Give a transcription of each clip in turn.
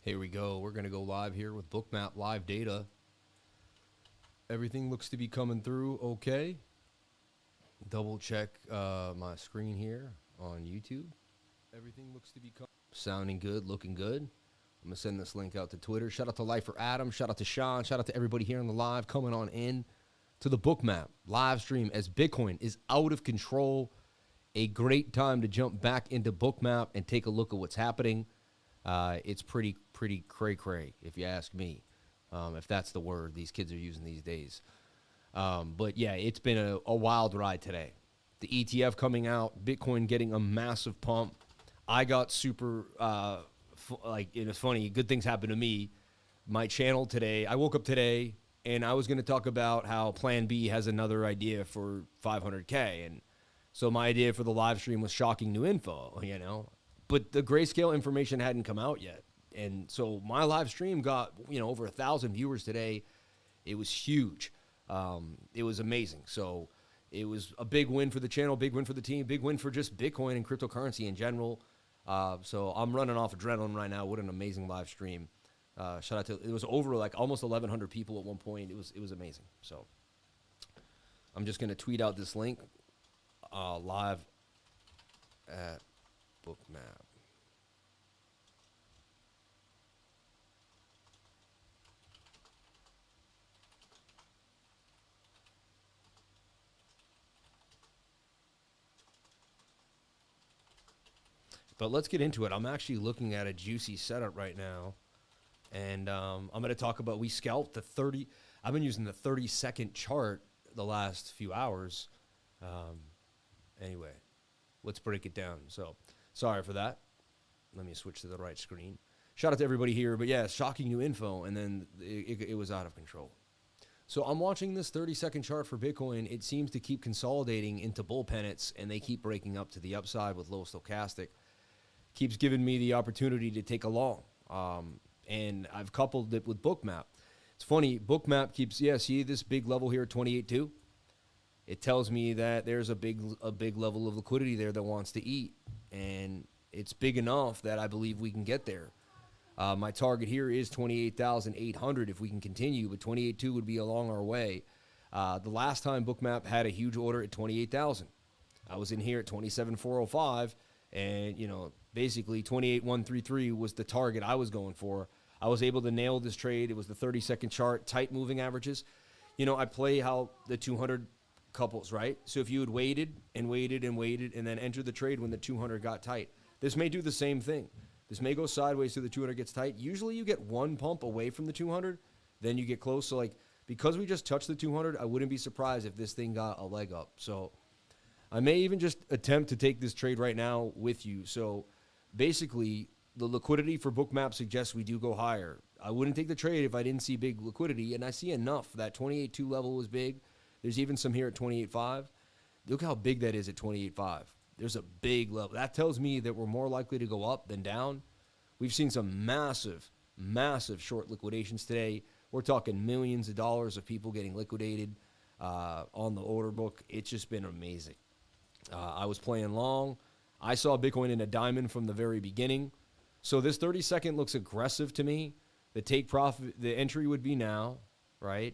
Here we go. We're going to go live here with Bookmap live data. Everything looks to be coming through okay. Double check my screen here on YouTube. Everything looks to be sounding good, looking good. I'm going to send this link out to Twitter. Shout out to Lifer Adam. Shout out to Sean. Shout out to everybody here on the live coming on in to the Bookmap live stream as Bitcoin is out of control. A great time to jump back into Bookmap and take a look at what's happening. It's pretty cray-cray, if you ask me, if that's the word these kids are using these days. But, yeah, it's been a wild ride today. The ETF coming out, Bitcoin getting a massive pump. I got super, it was funny, good things happened to me. My channel today, I woke up today, and I was going to talk about how Plan B has another idea for 500K. And so my idea for the live stream was shocking new info, you know. But the grayscale information hadn't come out yet. And so my live stream got, over 1,000 viewers today. It was huge. It was amazing. So it was a big win for the channel, big win for the team, big win for just Bitcoin and cryptocurrency in general. So I'm running off adrenaline right now. What an amazing live stream. Shout out to, it was over like almost 1,100 people at one point. It was amazing. So I'm just going to tweet out this link live at Bookmap. But let's get into it. I'm actually looking at a juicy setup right now. And I'm going to talk about, we scalped the 30. I've been using the 30-second chart the last few hours. Anyway, let's break it down. So, sorry for that. Let me switch to the right screen. Shout out to everybody here. But yeah, shocking new info. And then it was out of control. So I'm watching this 30-second chart for Bitcoin. It seems to keep consolidating into bull pennants. And they keep breaking up to the upside with low stochastic. Keeps giving me the opportunity to take a long. And I've coupled it with Bookmap. It's funny, Bookmap keeps, see this big level here at 28.2? It tells me that there's a big level of liquidity there that wants to eat. And it's big enough that I believe we can get there. My target here is 28,800 if we can continue, but 28.2 would be along our way. The last time Bookmap had a huge order at 28,000. I was in here at 27,405, and, basically 28,133 was the target I was going for. I was able to nail this trade. It was the 30-second chart, tight moving averages. I play how the 200 couples, right? So if you had waited and waited and waited and then entered the trade when the 200 got tight, this may do the same thing. This may go sideways till the 200 gets tight. Usually you get one pump away from the 200, then you get close. So, because we just touched the 200, I wouldn't be surprised if this thing got a leg up. So I may even just attempt to take this trade right now with you. So basically, the liquidity for Bookmap suggests we do go higher. I wouldn't take the trade if I didn't see big liquidity, and I see enough. That 28.2 level was big. There's even some here at 28.5. Look how big that is at 28.5. There's a big level. That tells me that we're more likely to go up than down. We've seen some massive short liquidations today. We're talking millions of dollars of people getting liquidated on the order book. It's just been amazing. I was playing long. I saw Bitcoin in a diamond from the very beginning. So this 30-second looks aggressive to me. The take profit, the entry would be now, right?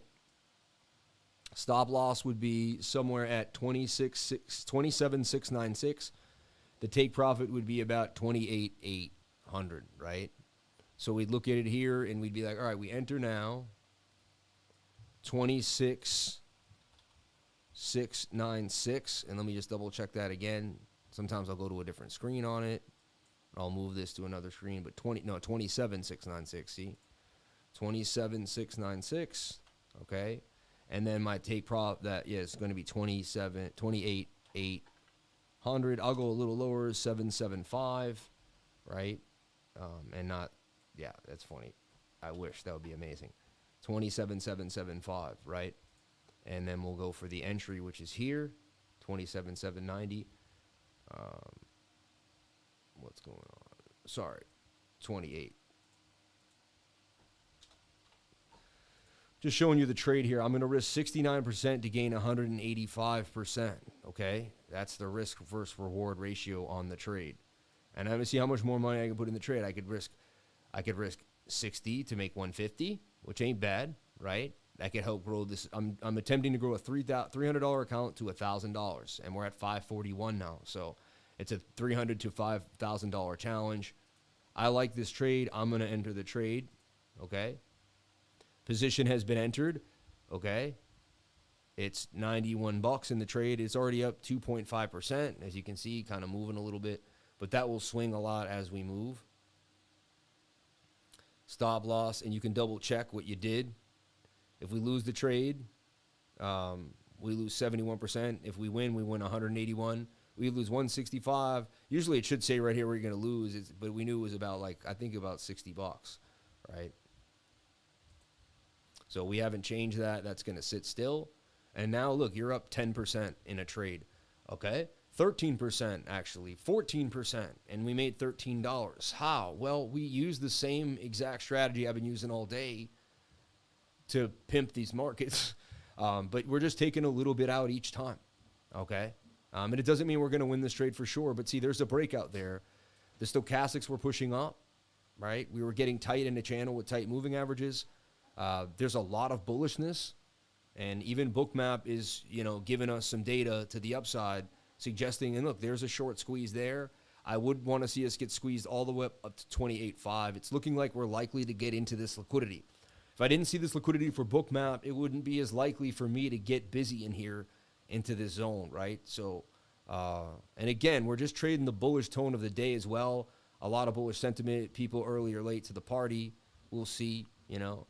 Stop loss would be somewhere at 27,696. The take profit would be about 28,800, right? So we'd look at it here and we'd be like, all right, we enter now. 26,696. And let me just double check that again. Sometimes I'll go to a different screen on it. I'll move this to another screen, but 27,696, see? 27,696, okay? And then my take profit, it's going to be 28,800. I'll go a little lower, 775, right? And not, that's funny. I wish that would be amazing. 27,775, right? And then we'll go for the entry, which is here, 27,790. What's going on? Sorry, 28. Just showing you the trade here. I'm going to risk 69% to gain 185%, okay? That's the risk versus reward ratio on the trade. And I'm going to see how much more money I can put in the trade. I could risk I could risk 60 to make 150, which ain't bad, right? That could help grow this. I'm attempting to grow a $300 account to $1,000, and we're at 541 now. So it's a $300 to $5,000 challenge. I like this trade. I'm going to enter the trade. Okay. Position has been entered. Okay. It's 91 bucks in the trade. It's already up 2.5%. As you can see, kind of moving a little bit, but that will swing a lot as we move. Stop loss, and you can double check what you did. If we lose the trade, we lose 71%. If we win 181. We lose 165. Usually it should say right here where you're going to lose, but we knew it was about I think about 60 bucks, right? So we haven't changed that. That's going to sit still. And now look, you're up 10% in a trade, okay? 13% actually, 14%, and we made $13. How? Well, we used the same exact strategy I've been using all day to pimp these markets, but we're just taking a little bit out each time, okay? And it doesn't mean we're going to win this trade for sure, but see, there's a breakout there. The stochastics were pushing up, right? We were getting tight in the channel with tight moving averages. There's a lot of bullishness, and even Bookmap is, giving us some data to the upside, suggesting, and look, there's a short squeeze there. I would want to see us get squeezed all the way up to 28.5. It's looking like we're likely to get into this liquidity. If I didn't see this liquidity for Bookmap, it wouldn't be as likely for me to get busy in here into this zone, right? So, and again, we're just trading the bullish tone of the day as well. A lot of bullish sentiment, people early or late to the party. We'll see, And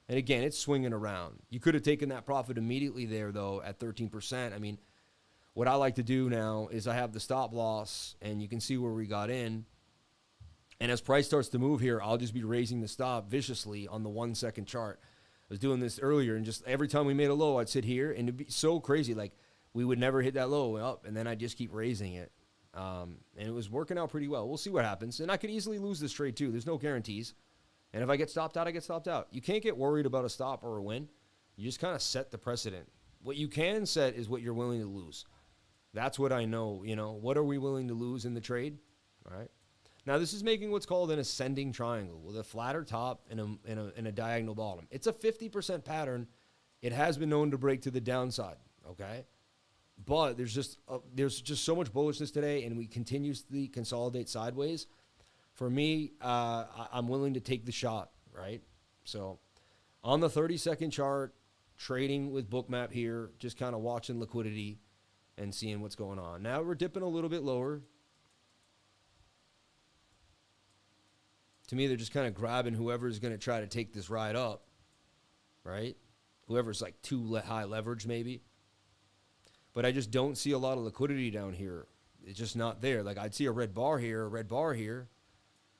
again, it's swinging around. You could have taken that profit immediately there, though, at 13%. I mean, what I like to do now is I have the stop loss, and you can see where we got in. And as price starts to move here, I'll just be raising the stop viciously on the 1 second chart. I was doing this earlier, and just every time we made a low, I'd sit here, and it'd be so crazy. Like, we would never hit that low up, and then I'd just keep raising it. And it was working out pretty well. We'll see what happens. And I could easily lose this trade, too. There's no guarantees. And if I get stopped out, I get stopped out. You can't get worried about a stop or a win. You just kind of set the precedent. What you can set is what you're willing to lose. That's what I know. What are we willing to lose in the trade? All right. Now, this is making what's called an ascending triangle with a flatter top and a diagonal bottom. It's a 50% pattern. It has been known to break to the downside, okay? But there's just so much bullishness today, and we continuously consolidate sideways. For me, I'm willing to take the shot, right? So on the 30-second chart, trading with Bookmap here, just kind of watching liquidity and seeing what's going on. Now we're dipping a little bit lower. To me, they're just kind of grabbing whoever's going to try to take this ride up, right? Whoever's like too high leverage maybe. But I just don't see a lot of liquidity down here. It's just not there. Like, I'd see a red bar here,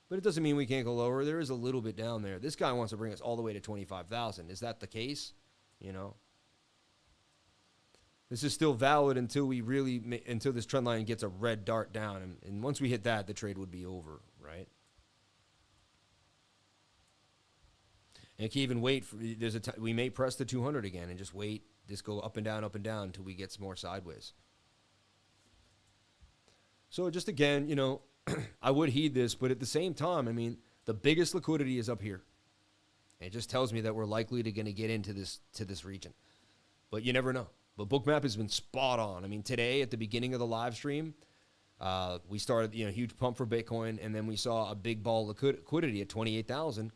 but it doesn't mean we can't go lower. There is a little bit down there. This guy wants to bring us all the way to 25,000. Is that the case? This is still valid until until this trend line gets a red dart down. And once we hit that, the trade would be over, right? And you can even wait for, we may press the 200 again and just wait, just go up and down until we get some more sideways. So just again, I would heed this, but at the same time, I mean, the biggest liquidity is up here. It just tells me that we're likely to get into this region, but you never know. But Bookmap has been spot on. I mean, today at the beginning of the live stream, we started, huge pump for Bitcoin, and then we saw a big ball of liquidity at 28,000.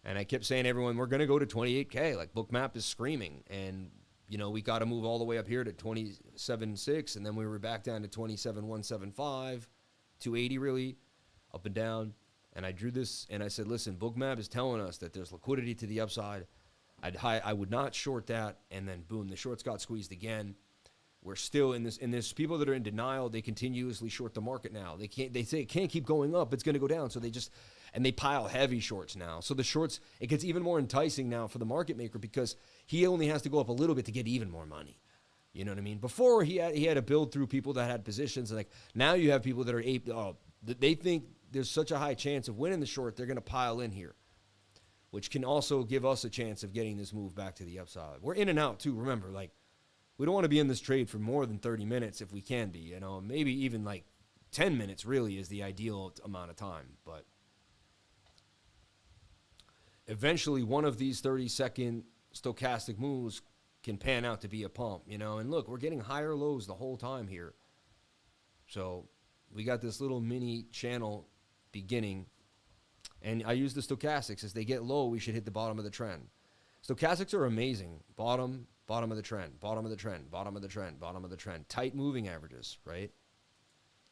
And I kept saying, everyone, we're going to go to 28K. Like, Bookmap is screaming. And, we got to move all the way up here to 27.6. And then we were back down to 27.175, 280 really, up and down. And I drew this and I said, listen, Bookmap is telling us that there's liquidity to the upside. I would not short that. And then, boom, the shorts got squeezed again. We're still in this. People that are in denial, they continuously short the market now. They say it can't keep going up. It's going to go down. So they pile heavy shorts now. So the shorts, it gets even more enticing now for the market maker because he only has to go up a little bit to get even more money. You know what I mean? Before he had to build through people that had positions. Like, now you have people that are they think there's such a high chance of winning the short, they're going to pile in here, which can also give us a chance of getting this move back to the upside. We're in and out too. Remember, like, we don't want to be in this trade for more than 30 minutes if we can be, maybe even like 10 minutes really is the ideal amount of time. But eventually one of these 30-second stochastic moves can pan out to be a pump, you know. And look, we're getting higher lows the whole time here. So we got this little mini channel beginning. And I use the stochastics. As they get low, we should hit the bottom of the trend. Stochastics are amazing. Bottom of the trend, bottom of the trend, bottom of the trend, bottom of the trend. Tight moving averages, right?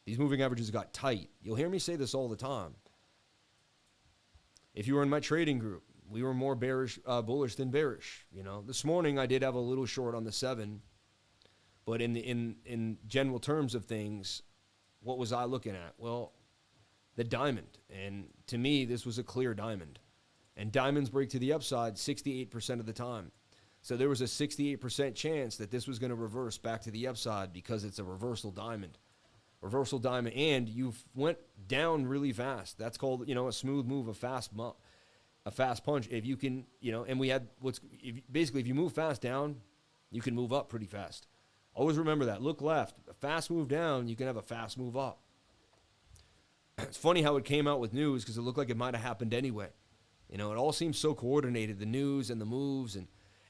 These moving averages got tight. You'll hear me say this all the time. If you were in my trading group, we were more bullish than bearish. You know, this morning I did have a little short on the 7, but in general terms of things, what was I looking at? Well, the diamond, and to me, this was a clear diamond. And diamonds break to the upside 68% of the time. So there was a 68% chance that this was going to reverse back to the upside because it's a reversal diamond. Reversal diamond, and you went down really fast. That's called, you know, a smooth move, a fast punch. If you can, you know, and we had basically, if you move fast down, you can move up pretty fast. Always remember that. Look left. A fast move down, you can have a fast move up. It's funny how it came out with news because it looked like it might have happened anyway. You know, it all seems so coordinated, the news and the moves,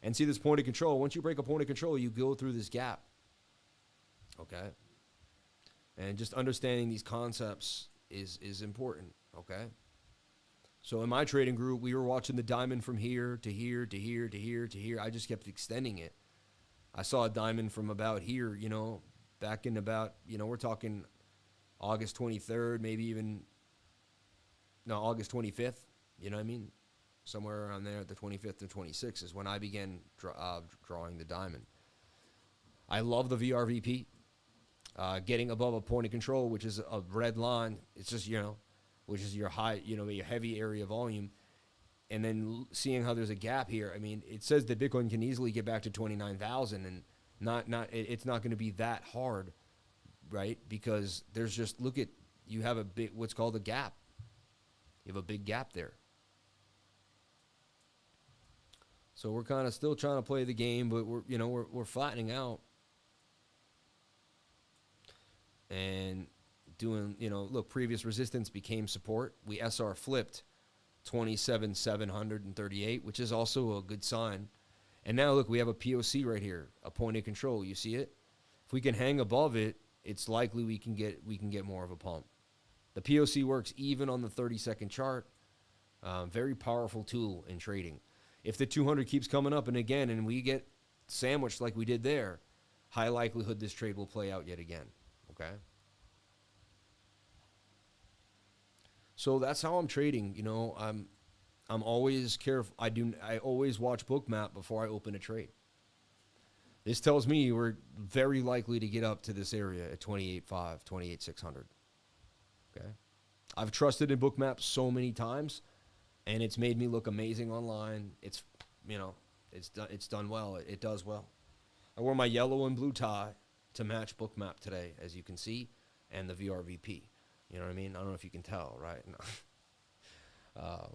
and see this point of control. Once you break a point of control, you go through this gap. Okay? And just understanding these concepts is important, okay? So in my trading group, we were watching the diamond from here to here to here to here to here. I just kept extending it. I saw a diamond from about here, you know, back in about, you know, we're talking August 23rd, maybe even, no, August 25th, you know what I mean? Somewhere around there, the 25th to 26th is when I began drawing the diamond. I love the VRVP. Getting above a point of control, which is a red line, it's just, you know, which is your high, you know, your heavy area volume. And then seeing how there's a gap here. I mean, it says that Bitcoin can easily get back to 29,000 and it's not going to be that hard, right? Because there's just, look at, you have a big, what's called a gap. You have a big gap there. So we're kind of still trying to play the game, but we're, you know, we're flattening out. And doing, you know, look, previous resistance became support. We SR flipped 27,738, which is also a good sign. And now look, we have a POC right here, a point of control. You see it? If we can hang above it, it's likely we can get more of a pump. The POC works even on the 30-second chart. Very powerful tool in trading. If the 200 keeps coming up and again, and we get sandwiched like we did there, high likelihood this trade will play out yet again. Okay. So that's how I'm trading. You know, I'm always careful. I always watch Bookmap before I open a trade. This tells me we're very likely to get up to this area at 28.5, 28,600. Okay. I've trusted in Bookmap so many times, and it's made me look amazing online. It's, you know, it's done well. It does well. I wore my yellow and blue tie to match Bookmap today, as you can see, and the VRVP. You know what I mean? I don't know if you can tell, right? No.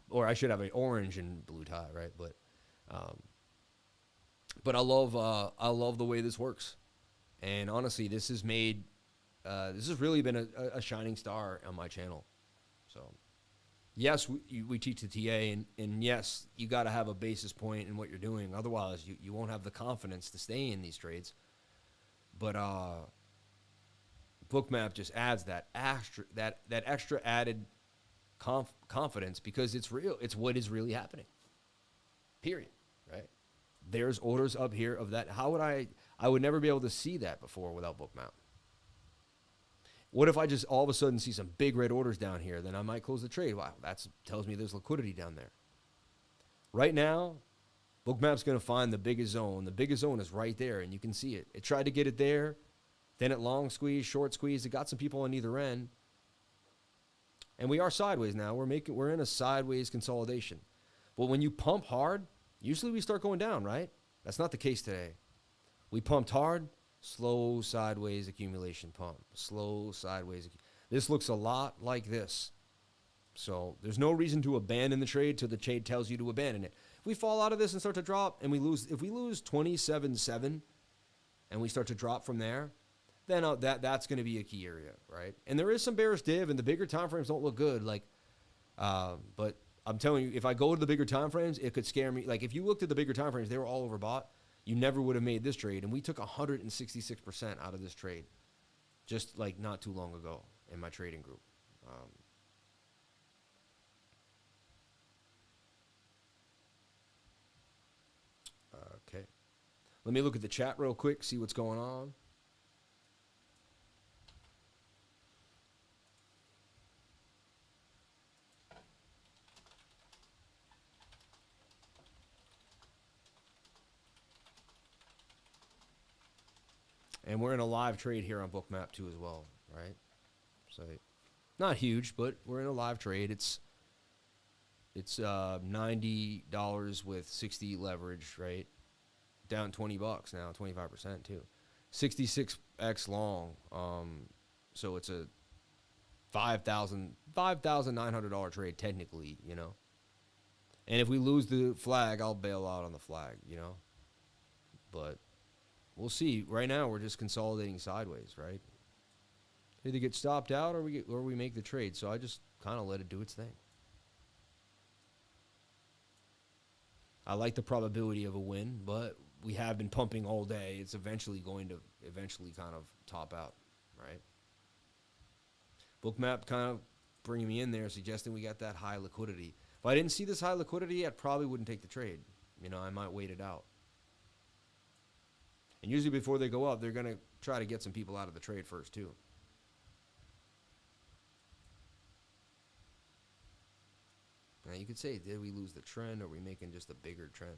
Or I should have an orange and blue tie, right? But I love the way this works. And honestly, this has made, this has really been a shining star on my channel. So yes, we teach the TA, and yes, you got to have a basis point in what you're doing. Otherwise, you won't have the confidence to stay in these trades. But Bookmap just adds that extra added confidence because it's real. It's what is really happening. Period. Right? There's orders up here of that. How would I would never be able to see that before without Bookmap. What if I just all of a sudden see some big red orders down here? Then I might close the trade. Wow, that tells me there's liquidity down there. Right now, Bookmap's going to find the biggest zone. The biggest zone is right there, and you can see it. It tried to get it there. Then it long squeeze, short squeeze. It got some people on either end. And we are sideways now. We're in a sideways consolidation. But when you pump hard, usually we start going down, right? That's not the case today. We pumped hard, slow sideways accumulation pump. Slow sideways. This looks a lot like this. So there's no reason to abandon the trade till the trade tells you to abandon it. If we fall out of this and start to drop and if we lose 27.7 and we start to drop from there, then that's going to be a key area, right? And there is some bearish div, and the bigger time frames don't look good. But I'm telling you, if I go to the bigger time frames, it could scare me. Like if you looked at the bigger time frames, they were all overbought. You never would have made this trade, and we took 166% out of this trade, just like not too long ago in my trading group. Okay, let me look at the chat real quick, see what's going on. And we're in a live trade here on Bookmap too as well, right? So not huge, but we're in a live trade. It's $90 with 60 leverage, right? Down $20 now, 25% too. 66x long. So it's a $5,900 trade technically, you know. And if we lose the flag, I'll bail out on the flag, you know. But we'll see. Right now, we're just consolidating sideways, right? Either get stopped out or we make the trade. So I just kind of let it do its thing. I like the probability of a win, but we have been pumping all day. It's eventually going to kind of top out, right? Bookmap kind of bringing me in there, suggesting we got that high liquidity. If I didn't see this high liquidity, I probably wouldn't take the trade. You know, I might wait it out. And usually before they go up, they're going to try to get some people out of the trade first, too. Now, you could say, did we lose the trend, or are we making just a bigger trend?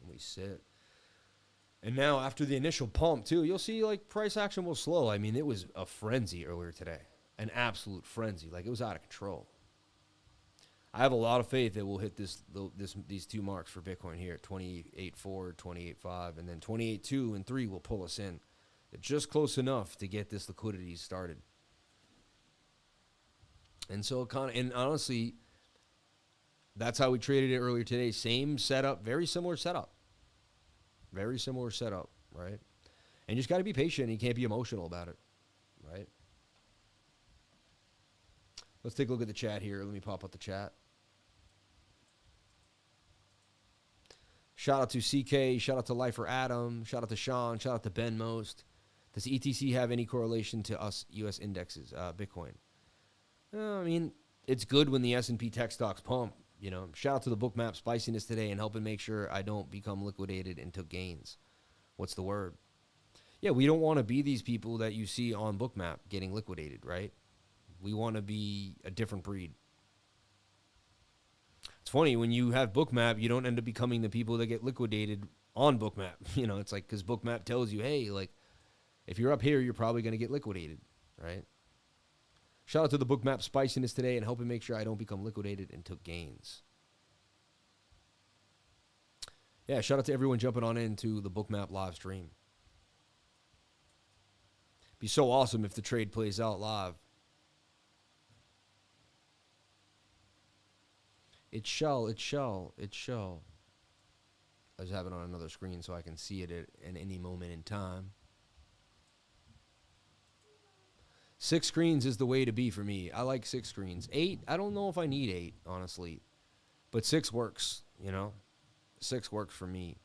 And we sit. And now, after the initial pump, too, you'll see, like, price action will slow. I mean, it was a frenzy earlier today. An absolute frenzy. Like, it was out of control. I have a lot of faith that we'll hit these two marks for Bitcoin here, 28.4, 28.5, and then 28.2 and 3 will pull us in. It's just close enough to get this liquidity started. And so, and honestly, that's how we traded it earlier today. Same setup, very similar setup. Very similar setup, right? And you just got to be patient. You can't be emotional about it, right? Let's take a look at the chat here. Let me pop up the chat. Shout out to CK. Shout out to Lifer Adam. Shout out to Sean. Shout out to Ben Most. Does ETC have any correlation to us U.S. indexes, Bitcoin? I mean, it's good when the S&P tech stocks pump. You know, shout out to the Bookmap spiciness today and helping make sure I don't become liquidated and took gains. What's the word? Yeah, we don't want to be these people that you see on Bookmap getting liquidated, right? We want to be a different breed. It's funny, when you have Bookmap, you don't end up becoming the people that get liquidated on Bookmap. You know, it's like, because Bookmap tells you, hey, like, if you're up here, you're probably going to get liquidated, right? Shout out to the Bookmap spiciness today and helping make sure I don't become liquidated and took gains. Yeah, shout out to everyone jumping on into the Bookmap live stream. Be so awesome if the trade plays out live. It shall. I just have it on another screen so I can see it at any moment in time. 6 screens is the way to be for me. I like 6 screens. 8, I don't know if I need 8, honestly. But 6 works, you know. 6 works for me.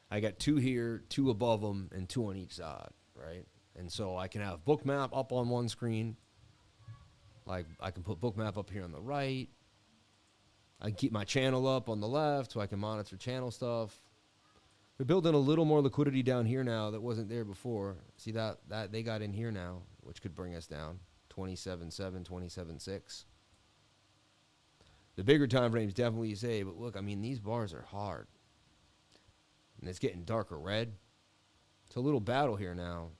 I got 2 here, 2 above them, and 2 on each side, right? And so I can have Bookmap up on one screen. Like, I can put Bookmap up here on the right. I can keep my channel up on the left so I can monitor channel stuff. We're building a little more liquidity down here now that wasn't there before. See that they got in here now, which could bring us down 27.7, 27.6. The bigger time frames definitely say, but look, I mean, these bars are hard. And it's getting darker red. It's a little battle here now.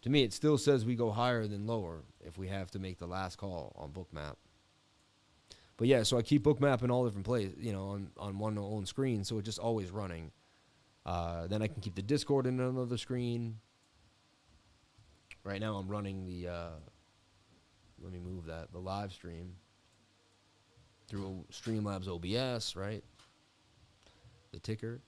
To me, it still says we go higher than lower if we have to make the last call on Bookmap. But yeah, so I keep Bookmap in all different places, you know, on one own screen, so it's just always running. Then I can keep the Discord in another screen. Right now I'm running the, let me move that, the live stream. through Streamlabs OBS, right? The ticker.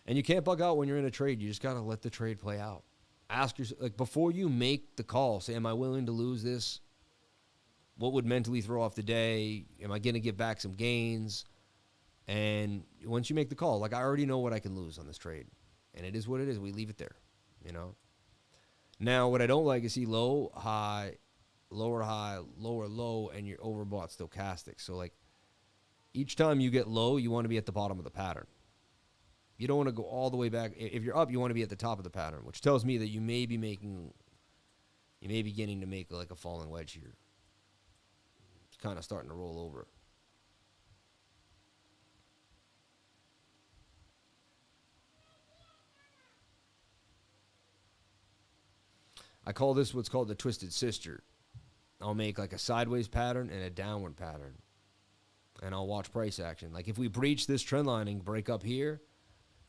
And you can't bug out when you're in a trade. You just got to let the trade play out. Ask yourself, like, before you make the call, say, am I willing to lose this? What would mentally throw off the day? Am I going to get back some gains? And once you make the call, like, I already know what I can lose on this trade. And it is what it is. We leave it there, you know? Now, what I don't like is see low, high, lower, low, and you're overbought stochastic. So, like, each time you get low, you want to be at the bottom of the pattern. You don't want to go all the way back. If you're up, you want to be at the top of the pattern, which tells me that you may be beginning to make like a falling wedge here. It's kind of starting to roll over. I call this what's called the twisted sister. I'll make like a sideways pattern and a downward pattern. And I'll watch price action. Like if we breach this trend line and break up here,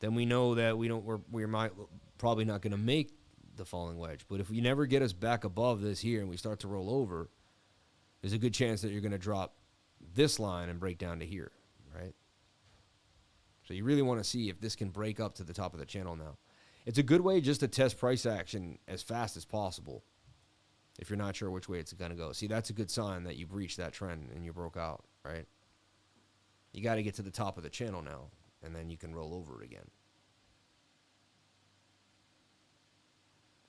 then we know that we're probably not going to make the falling wedge. But if we never get us back above this here and we start to roll over, there's a good chance that you're going to drop this line and break down to here, right? So you really want to see if this can break up to the top of the channel now. It's a good way just to test price action as fast as possible if you're not sure which way it's going to go. See, that's a good sign that you breached that trend and you broke out, right? You got to get to the top of the channel now, and then you can roll over it again.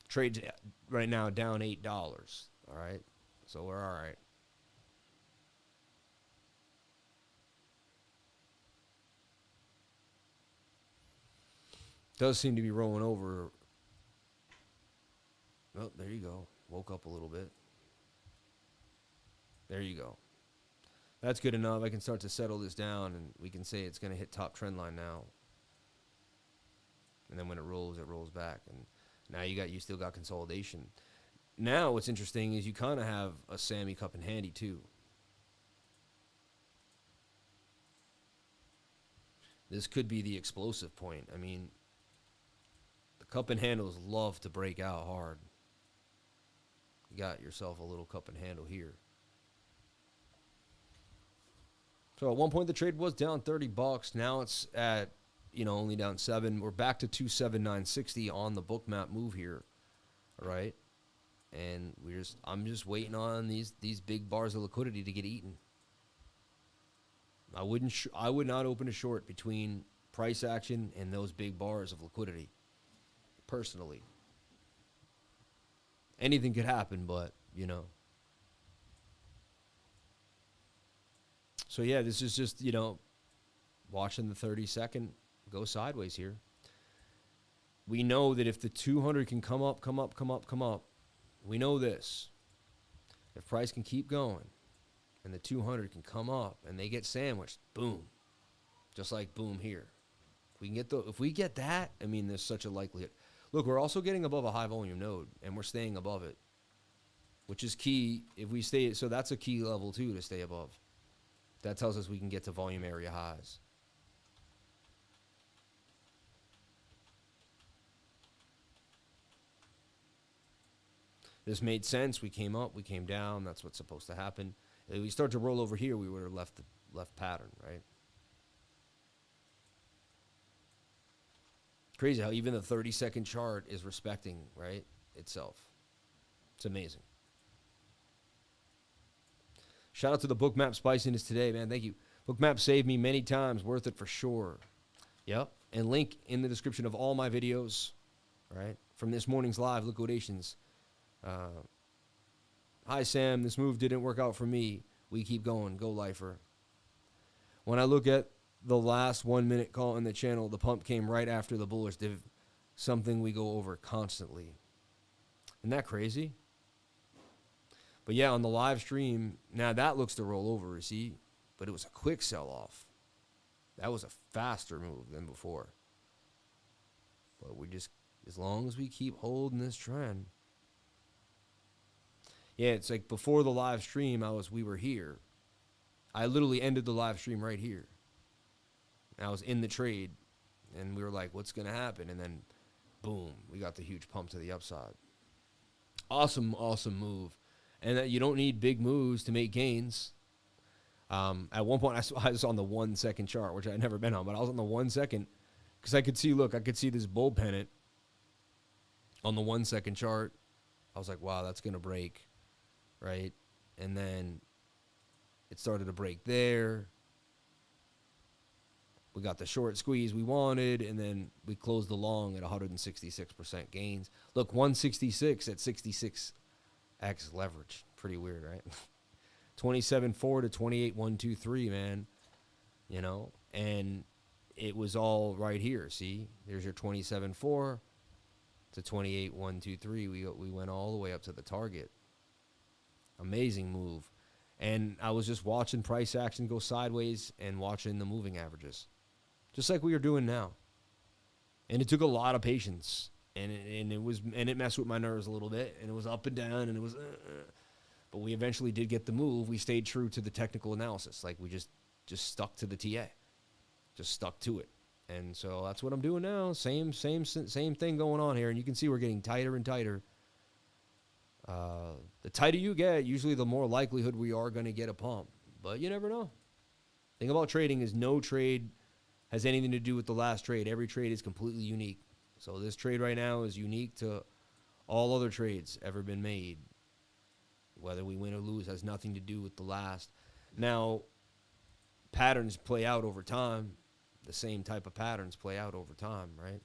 Trade right now down $8, all right? So we're all right. Does seem to be rolling over. Oh, there you go. Woke up a little bit. There you go. That's good enough. I can start to settle this down, and we can say it's going to hit top trend line now. And then when it rolls back. And now you still got consolidation. Now what's interesting is you kind of have a Sammy cup in handy too. This could be the explosive point. I mean, the cup and handles love to break out hard. You got yourself a little cup and handle here. So at one point the trade was down $30. Now it's at, only down 7. We're back to 279.60 on the Bookmap move here. All right. And I'm just waiting on these big bars of liquidity to get eaten. I would not open a short between price action and those big bars of liquidity. Personally. Anything could happen, but, So, yeah, this is just, watching the 30-second go sideways here. We know that if the 200 can come up, we know this. If price can keep going and the 200 can come up and they get sandwiched, boom. Just like boom here. If we get that, there's such a likelihood. Look, we're also getting above a high volume node, and we're staying above it, which is key. If we stay, so that's a key level too to stay above. That tells us we can get to volume area highs. This made sense. We came up, we came down. That's what's supposed to happen. If we start to roll over here, we would have left pattern, right? Crazy how even the 30-second chart is respecting, right, itself. It's amazing. Shout out to the Bookmap spiciness today, man. Thank you. Bookmap saved me many times. Worth it for sure. Yep. And link in the description of all my videos, right, from this morning's live liquidations. Hi, Sam. This move didn't work out for me. We keep going. Go, lifer. When I look at the last 1 minute call in the channel, the pump came right after the bullish div. Something we go over constantly. Isn't that crazy? But yeah, on the live stream, now that looks to roll over, you see? But it was a quick sell-off. That was a faster move than before. But as long as we keep holding this trend. Yeah, it's like before the live stream, we were here. I literally ended the live stream right here. I was in the trade, and we were like, what's going to happen? And then, boom, we got the huge pump to the upside. Awesome, awesome move. And that you don't need big moves to make gains. At one point, I was on the 1 second chart, which I'd never been on, but I was on the 1 second because I could see, look, I could see this bull pennant on the 1 second chart. I was like, wow, that's going to break, right? And then it started to break there. We got the short squeeze we wanted, and then we closed the long at 166% gains. Look, 166 at 66x leverage. Pretty weird, right? 27.4 to 28.123, man. You know, and it was all right here. See, there's your 27.4 to 28.123. We went all the way up to the target. Amazing move. And I was just watching price action go sideways and watching the moving averages, just like we are doing now. And it took a lot of patience, and it messed with my nerves a little bit, and it was up and down, and it was. But we eventually did get the move. We stayed true to the technical analysis, like we just stuck to the TA, just stuck to it. And so that's what I'm doing now. Same thing going on here, and you can see we're getting tighter and tighter. The tighter you get, usually the more likelihood we are going to get a pump. But you never know. The thing about trading is no trade has anything to do with the last trade. Every trade is completely unique. So this trade right now is unique to all other trades ever been made. Whether we win or lose has nothing to do with the last. Now, patterns play out over time. The same type of patterns play out over time, right?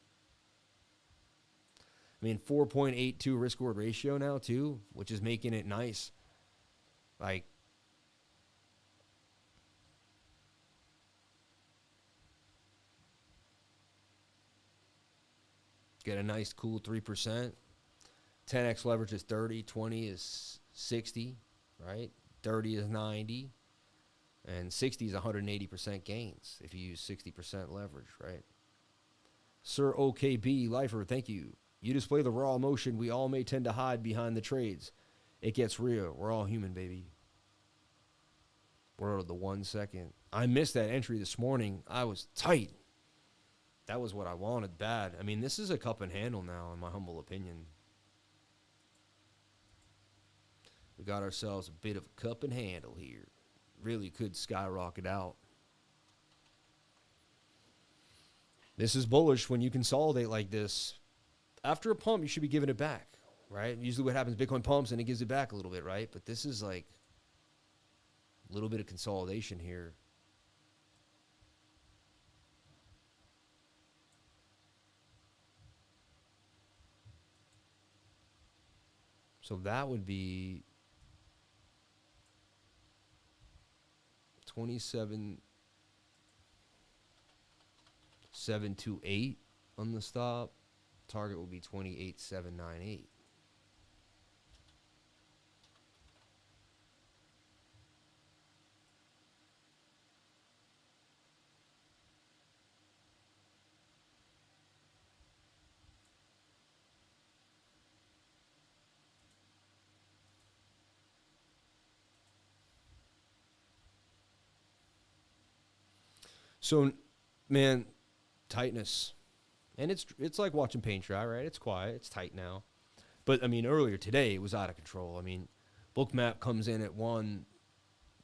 I mean, 4.82 risk-reward ratio now, too, which is making it nice. Like, get a nice, cool 3%. 10x leverage is 30. 20 is 60, right? 30 is 90. And 60 is 180% gains if you use 60% leverage, right? Sir OKB Lifer, thank you. You display the raw emotion we all may tend to hide behind the trades. It gets real. We're all human, baby. We're at the 1 second. I missed that entry this morning. I was tight. That was what I wanted bad. I mean, this is a cup and handle now, in my humble opinion. We got ourselves a bit of a cup and handle here. Really could skyrocket out. This is bullish when you consolidate like this. After a pump, you should be giving it back, right? Usually what happens, Bitcoin pumps and it gives it back a little bit, right? But this is like a little bit of consolidation here. So that would be 27,728 on the stop. Target will be 28,798. So, man, tightness. And it's like watching paint dry, right? It's quiet. It's tight now. But, I mean, earlier today, it was out of control. I mean, Bookmap comes in at 1.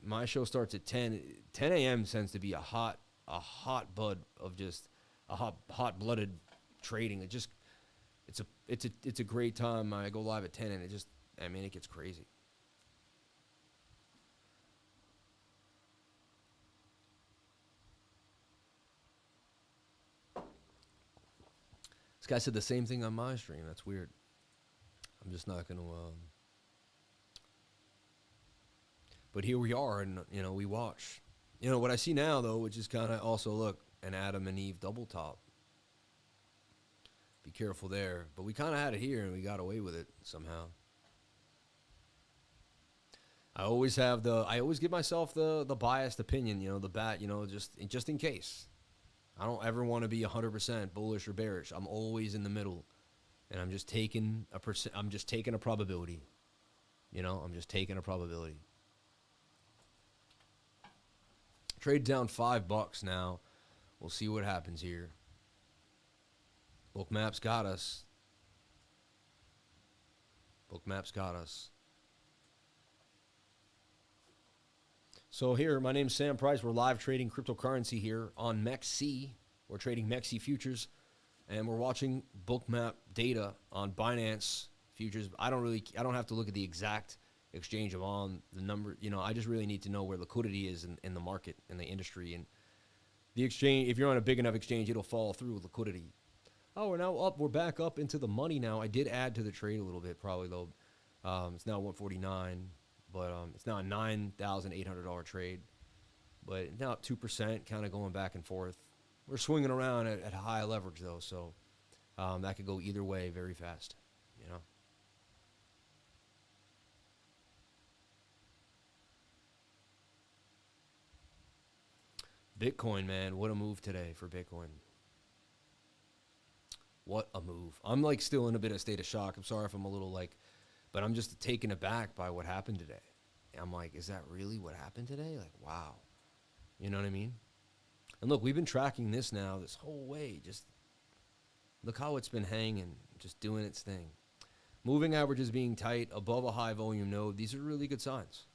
My show starts at 10. 10 a.m. tends to be a hot bud of just a hot-blooded trading. It's a great time. I go live at 10, and it gets crazy. This guy said the same thing on my stream. That's weird. I'm just not going to... But here we are, and, we watch. What I see now, though, which is kind of also, look, an Adam and Eve double top. Be careful there. But we kind of had it here, and we got away with it somehow. I always give myself the biased opinion, just in case. I don't ever want to be 100% bullish or bearish. I'm always in the middle, and I'm just taking a probability. I'm just taking a probability. Trade down $5 now. We'll see what happens here. Bookmap's got us. So here, my name's Sam Price. We're live trading cryptocurrency here on MEXC. We're trading MEXC futures, and we're watching Bookmap data on Binance futures. I don't have to look at the exact exchange I'm on, the number. I just really need to know where liquidity is in the market, in the industry, and the exchange. If you're on a big enough exchange, it'll follow through with liquidity. Oh, we're now up. We're back up into the money now. I did add to the trade a little bit, probably though. It's now 149. But it's now a $9,800 trade. But it's now up 2%, kind of going back and forth. We're swinging around at high leverage, though, so that could go either way very fast, Bitcoin, man, what a move today for Bitcoin. What a move. I'm, still in a bit of state of shock. I'm sorry if I'm a little, but I'm just taken aback by what happened today. I'm like, is that really what happened today? Wow. You know what I mean? And look, we've been tracking this now this whole way. Just look how it's been hanging, just doing its thing. Moving averages being tight, above a high volume node. These are really good signs.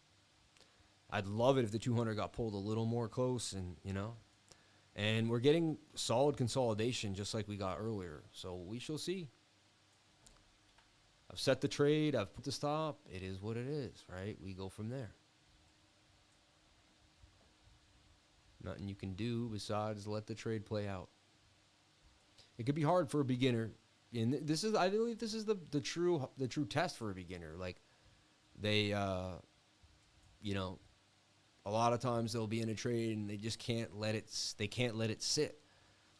I'd love it if the 200 got pulled a little more close and, and we're getting solid consolidation just like we got earlier. So we shall see. I've set the trade. I've put the stop. It is what it is, right? We go from there. Nothing you can do besides let the trade play out. It could be hard for a beginner. And I believe this is the true test for a beginner. They, a lot of times they'll be in a trade and they just can't let it sit.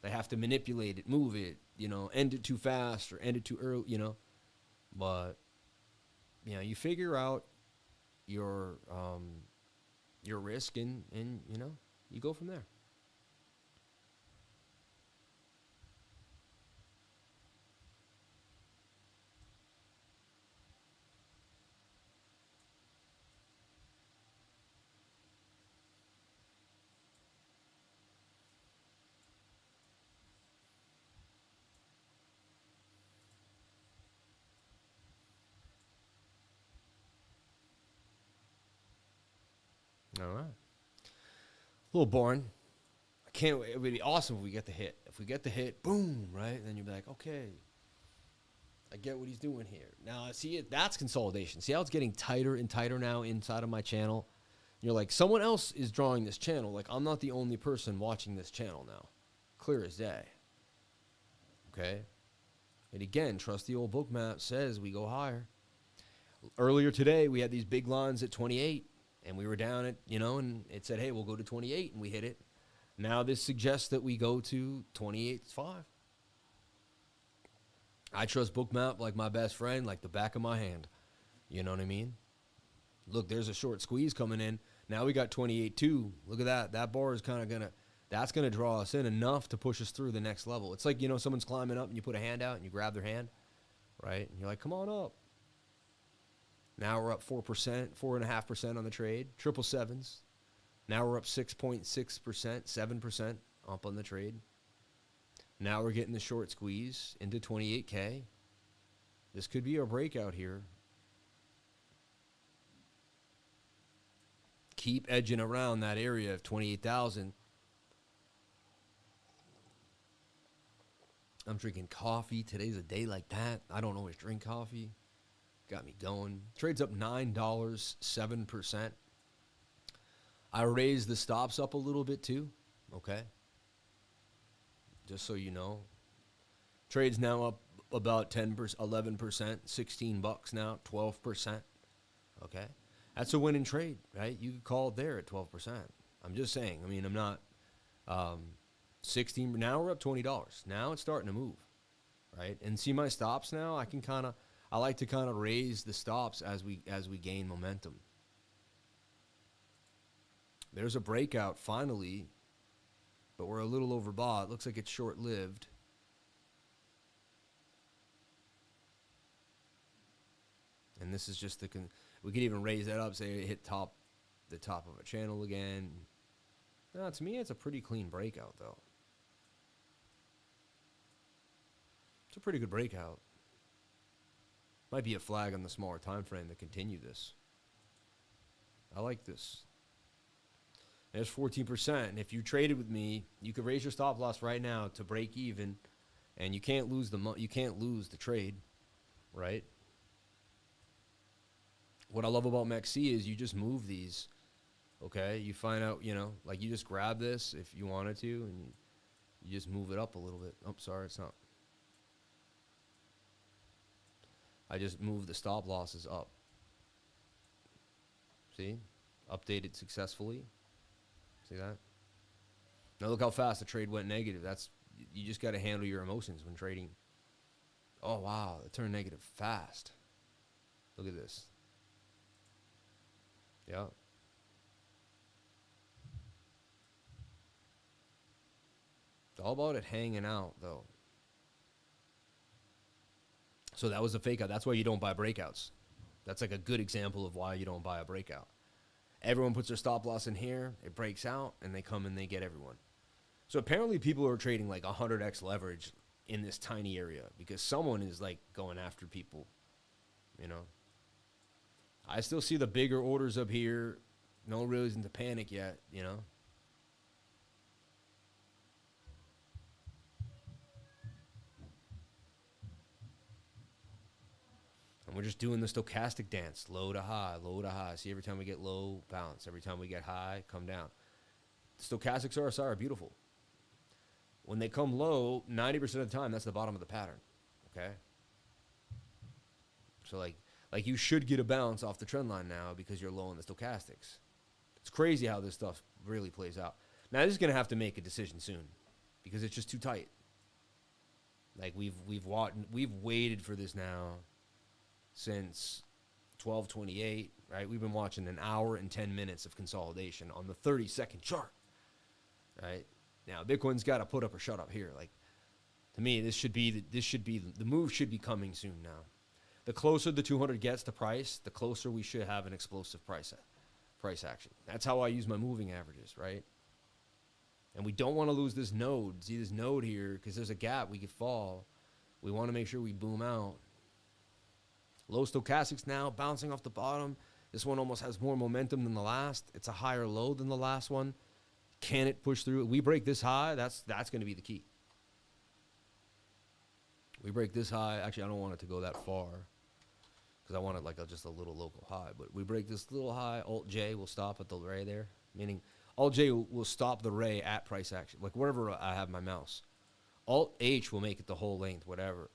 They have to manipulate it, move it, end it too fast or end it too early, But, you figure out your risk and you go from there. All right. A little boring. I can't wait. It would be awesome if we get the hit. If we get the hit, boom, right? Then you'll be like, okay, I get what he's doing here. Now, see, that's consolidation. See how it's getting tighter and tighter now inside of my channel? You're like, someone else is drawing this channel. I'm not the only person watching this channel now. Clear as day. Okay? And again, trusty old Bookmap says we go higher. Earlier today, we had these big lines at 28. And we were down at, and it said, hey, we'll go to 28, and we hit it. Now this suggests that we go to 28.5. I trust Bookmap like my best friend, like the back of my hand. You know what I mean? Look, there's a short squeeze coming in. Now we got 28.2. Look at that. That bar is kind of that's going to draw us in enough to push us through the next level. It's like, someone's climbing up and you put a hand out and you grab their hand, right? And you're like, come on up. Now we're up 4%, 4.5% on the trade, 777s. Now we're up 6.6%, 7% up on the trade. Now we're getting the short squeeze into 28K. This could be a breakout here. Keep edging around that area of 28,000. I'm drinking coffee. Today's a day like that. I don't always drink coffee. Got me going. Trade's up $9, 7%. I raised the stops up a little bit too. Okay. Just so you know. Trade's now up about 10%, 11%, 16 bucks now, 12%. Okay. That's a winning trade, right? You could call it there at 12%. I'm just saying. I mean, I'm not 16. Now we're up $20. Now it's starting to move, right? And see my stops now? I like to kind of raise the stops as we gain momentum. There's a breakout finally, but we're a little overbought. Looks like it's short-lived. And this is just we could even raise that up, say it hit the top of a channel again. No, to me, it's a pretty clean breakout, though. It's a pretty good breakout. Might be a flag on the smaller time frame to continue this. I like this. There's 14%. And if you traded with me, you could raise your stop loss right now to break even, and you can't lose the trade, right? What I love about MEXC is you just move these, okay? You find out, like you just grab this if you wanted to, and you just move it up a little bit. Oh, sorry, it's not. I just moved the stop losses up. See? Updated successfully. See that? Now look how fast the trade went negative. You just got to handle your emotions when trading. Oh, wow. It turned negative fast. Look at this. Yeah. It's all about it hanging out, though. So that was a fake out. That's why you don't buy breakouts. That's like a good example of why you don't buy a breakout. Everyone puts their stop loss in here. It breaks out, and they come and they get everyone. So apparently people are trading like 100x leverage in this tiny area because someone is like going after people, I still see the bigger orders up here. No reason to panic yet, And we're just doing the stochastic dance, low to high, low to high. See, every time we get low, bounce. Every time we get high, come down. Stochastics are beautiful. When they come low, 90% of the time, that's the bottom of the pattern, okay? So, like you should get a bounce off the trend line now because you're low in the stochastics. It's crazy how this stuff really plays out. Now, this is going to have to make a decision soon because it's just too tight. Like, we've waited for this now since 12:28, right? We've been watching an hour and 10 minutes of consolidation on the 30-second chart, right? Now, Bitcoin's got to put up or shut up here. Like, to me, the move should be coming soon now. The closer the 200 gets to price, the closer we should have an explosive price action. That's how I use my moving averages, right? And we don't want to lose this node. See this node here, because there's a gap we could fall. We want to make sure we boom out. Low stochastics now, bouncing off the bottom. This one almost has more momentum than the last. It's a higher low than the last one. Can it push through? We break this high, that's going to be the key. We break this high. Actually, I don't want it to go that far because I want it like just a little local high. But we break this little high. Alt-J will stop at the ray there, meaning Alt-J will stop the ray at price action, like wherever I have my mouse. Alt-H will make it the whole length, whatever,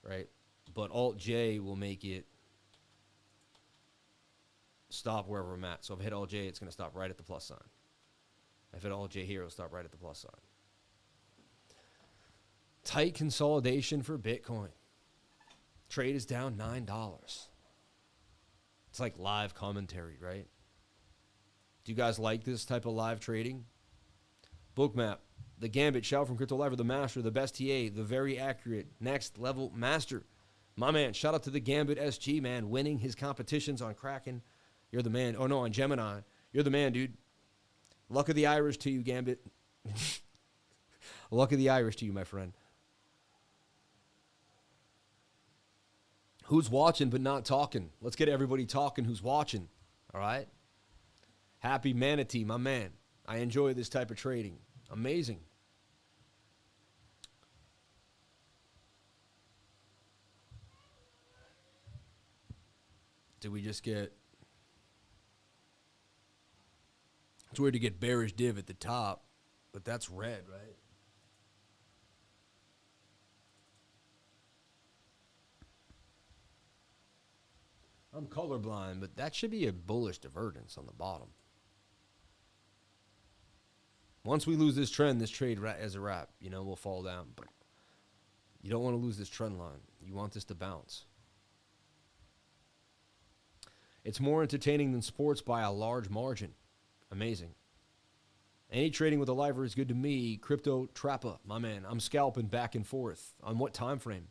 right? But Alt-J will make it stop wherever I'm at. So if I hit Alt-J, it's going to stop right at the plus sign. If I hit Alt-J here, it'll stop right at the plus sign. Tight consolidation for Bitcoin. Trade is down $9. It's like live commentary, right? Do you guys like this type of live trading? Bookmap, the Gambit, shout from Cryptolifer, the master, the best TA, the very accurate next level master. My man, shout out to the Gambit SG, man, winning his competitions on Kraken. You're the man. Oh, no, on Gemini. You're the man, dude. Luck of the Irish to you, Gambit. Luck of the Irish to you, my friend. Who's watching but not talking? Let's get everybody talking who's watching, all right? Happy Manatee, my man. I enjoy this type of trading. Amazing. Did we just get... It's weird to get bearish div at the top, but that's red, right? I'm colorblind, but that should be a bullish divergence on the bottom. Once we lose this trend, this trade as a wrap, we'll fall down. But you don't want to lose this trend line. You want this to bounce. It's more entertaining than sports by a large margin. Amazing. Any trading with a lifer is good to me. Crypto Trappa, my man. I'm scalping back and forth. On what time frame?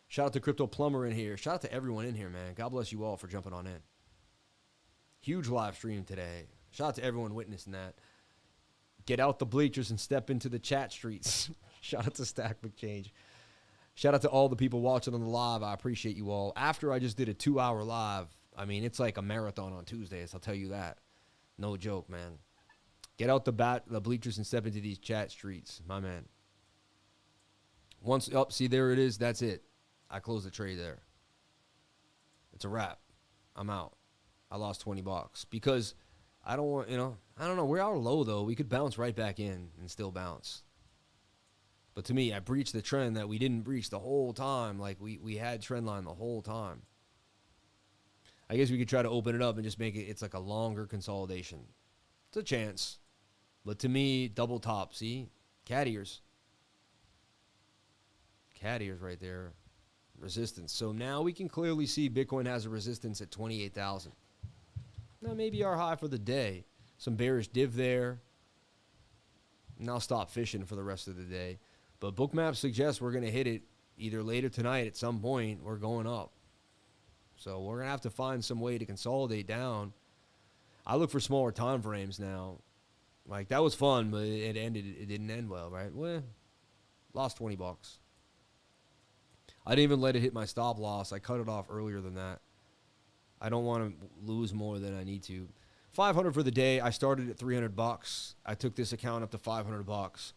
Shout out to Crypto Plumber in here. Shout out to everyone in here, man. God bless you all for jumping on in. Huge live stream today. Shout out to everyone witnessing that. Get out the bleachers and step into the chat streets. Shout out to Stack McChange. Shout out to all the people watching on the live. I appreciate you all. After I just did a 2-hour live, I mean, it's like a marathon on Tuesdays. I'll tell you that. No joke, man. Get out the bleachers and step into these chat streets, my man. Once up, see, there it is. That's it. I close the trade there. It's a wrap. I'm out. I lost 20 bucks because I don't want, I don't know. We are low though. We could bounce right back in and still bounce. But to me, I breached the trend that we didn't breach the whole time. Like we had trend line the whole time. I guess we could try to open it up and just make it's like a longer consolidation. It's a chance. But to me, double top, see? Cat ears. Cat ears right there. Resistance. So now we can clearly see Bitcoin has a resistance at 28,000. Now maybe our high for the day. Some bearish div there. And I'll stop fishing for the rest of the day. But Bookmap suggests we're going to hit it either later tonight at some point. We're going up. So we're going to have to find some way to consolidate down. I look for smaller time frames now. Like, that was fun, but it didn't end well, right? Well, lost 20 bucks. I didn't even let it hit my stop loss. I cut it off earlier than that. I don't want to lose more than I need to. 500 for the day. I started at 300 bucks. I took this account up to 500 bucks.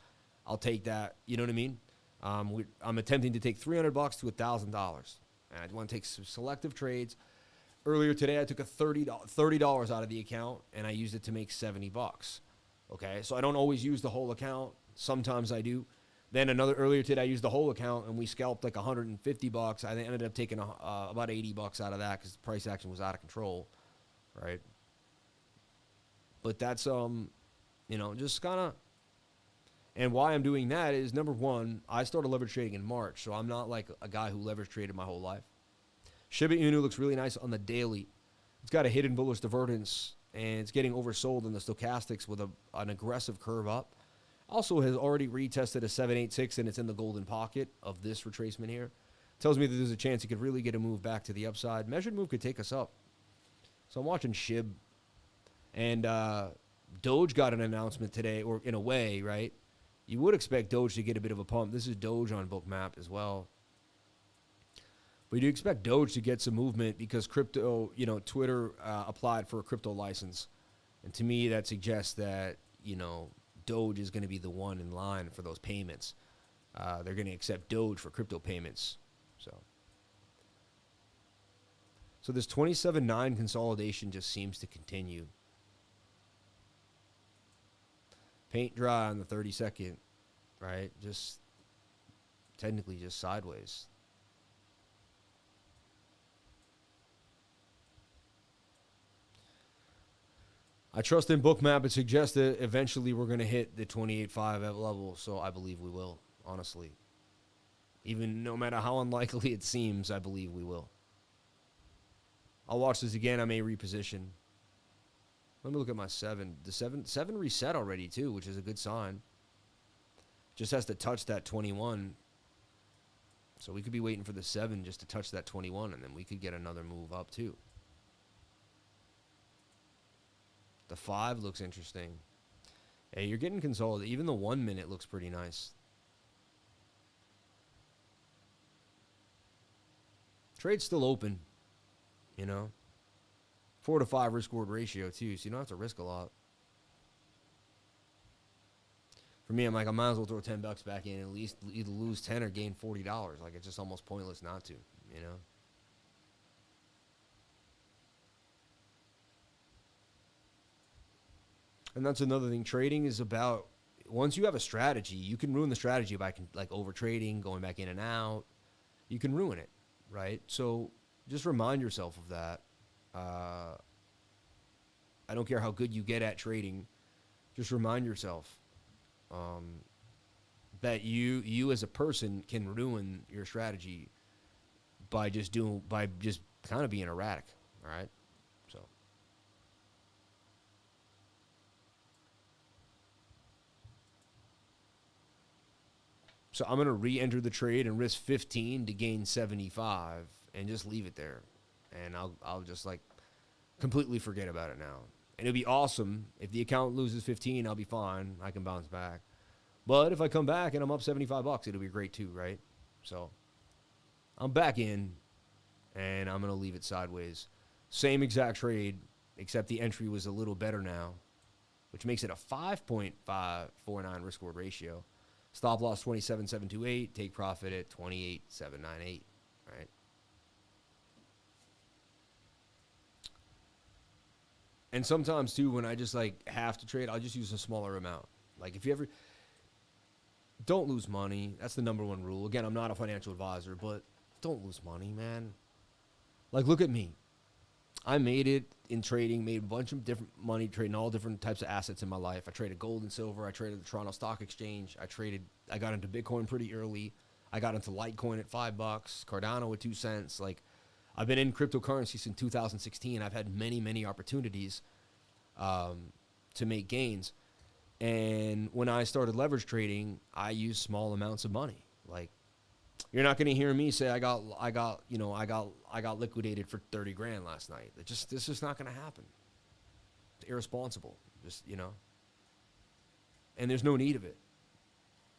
I'll take that. You know what I mean? I'm attempting to take 300 bucks to $1,000. And I want to take some selective trades. Earlier today, I took a $30 out of the account, and I used it to make 70 bucks. Okay, so I don't always use the whole account. Sometimes I do. Then earlier today, I used the whole account, and we scalped like 150 bucks. I ended up taking about 80 bucks out of that because the price action was out of control, right? But that's, just kind of, and why I'm doing that is, number one, I started leverage trading in March, so I'm not like a guy who leverage traded my whole life. Shiba Inu looks really nice on the daily. It's got a hidden bullish divergence, and it's getting oversold in the stochastics with an aggressive curve up. Also has already retested a 786, and it's in the golden pocket of this retracement here. Tells me that there's a chance it could really get a move back to the upside. Measured move could take us up. So I'm watching SHIB. And Doge got an announcement today, or in a way, right? You would expect Doge to get a bit of a pump. This is Doge on Bookmap as well. But you expect Doge to get some movement because crypto, Twitter applied for a crypto license. And to me, that suggests that, Doge is going to be the one in line for those payments. They're going to accept Doge for crypto payments. So this 27.9 consolidation just seems to continue. Paint dry on the 32nd, right? Just technically just sideways. I trust in Bookmap. It suggests that eventually we're going to hit the 28.5 level, so I believe we will, honestly. Even no matter how unlikely it seems, I believe we will. I'll watch this again. I may reposition. Let me look at my 7. The 7 reset already, too, which is a good sign. Just has to touch that 21. So we could be waiting for the 7 just to touch that 21, and then we could get another move up, too. The 5 looks interesting. Hey, you're getting consolidated. Even the 1 minute looks pretty nice. Trade's still open, 4 to 5 risk reward ratio too, so you don't have to risk a lot. For me, I'm like, I might as well throw $10 back in and at least either lose 10 or gain $40. Like, it's just almost pointless not to, And that's another thing. Trading is about, once you have a strategy, you can ruin the strategy by over trading, going back in and out. You can ruin it, right? So just remind yourself of that. I don't care how good you get at trading. Just remind yourself that you as a person can ruin your strategy by just kind of being erratic. All right. So I'm going to re-enter the trade and risk 15 to gain 75 and just leave it there. And I'll just completely forget about it now. And it'll be awesome. If the account loses 15, I'll be fine. I can bounce back. But if I come back and I'm up 75 bucks, it'll be great too, right? So I'm back in and I'm going to leave it sideways. Same exact trade, except the entry was a little better now. which makes it a 5.549 risk reward ratio. Stop loss 27,728, take profit at 28,798, right? And sometimes too, when I just like have to trade, I'll just use a smaller amount. Like if you ever, don't lose money. That's the number one rule. Again, I'm not a financial advisor, but don't lose money, man. Like look at me. I made it in trading, made a bunch of different money trading all different types of assets in my life. I traded gold and silver. I traded the Toronto Stock Exchange. I got into Bitcoin pretty early. I got into Litecoin at $5, Cardano at 2 cents. Like I've been in cryptocurrency since 2016. I've had many, many opportunities to make gains. And when I started leverage trading, I used small amounts of money. Like you're not going to hear me say I got liquidated for 30 grand last night. This is not going to happen. It's irresponsible. And there's no need of it.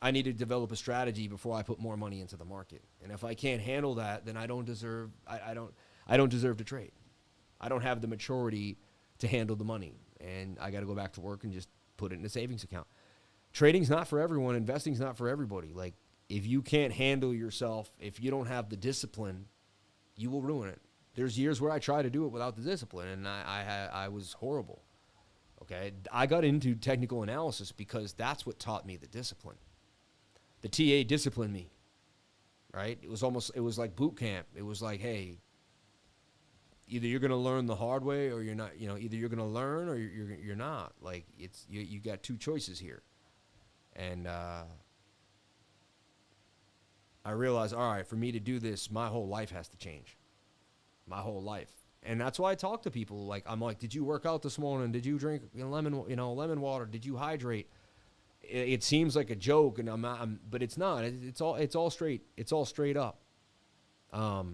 I need to develop a strategy before I put more money into the market. And if I can't handle that, then I don't deserve to trade. I don't have the maturity to handle the money, and I got to go back to work and just put it in a savings account. Trading's not for everyone. Investing's not for everybody. Like if you can't handle yourself, if you don't have the discipline, you will ruin it. There's years where I try to do it without the discipline, and I was horrible. Okay, I got into technical analysis because that's what taught me the discipline. The TA disciplined me, right? It was like boot camp. It was like, hey, either you're going to learn the hard way or you're not. Either you're going to learn or you're not. Like you got two choices here, and I realized, all right, for me to do this, my whole life has to change. My whole life. And that's why I talk to people. Like, I'm like, did you work out this morning? Did you drink lemon water? Did you hydrate? It seems like a joke, and but it's not. It's all straight. It's all straight up. To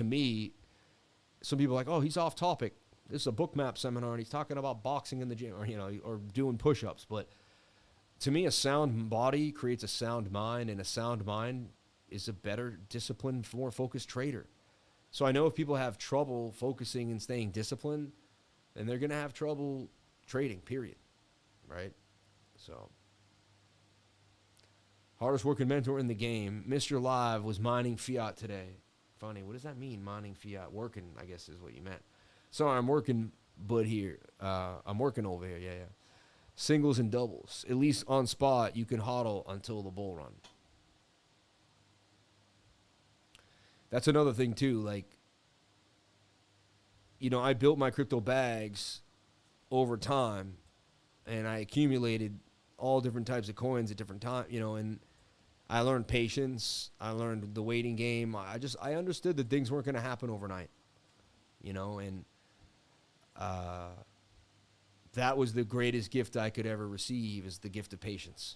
me, some people are like, oh, he's off topic. This is a Bookmap seminar, and he's talking about boxing in the gym, or doing push-ups. But to me, a sound body creates a sound mind, and a sound mind is a better disciplined, more focused trader. So I know if people have trouble focusing and staying disciplined, then they're going to have trouble trading, period. Right? So, hardest working mentor in the game. Mr. Live was mining fiat today. Funny. What does that mean, mining fiat? Working, I guess is what you meant. Sorry, I'm working, but here. I'm working over here. Yeah. Singles and doubles. At least on spot, you can hodl until the bull run. That's another thing, too. Like, I built my crypto bags over time, and I accumulated all different types of coins at different times, and I learned patience. I learned the waiting game. I understood that things weren't going to happen overnight, and that was the greatest gift I could ever receive, is the gift of patience.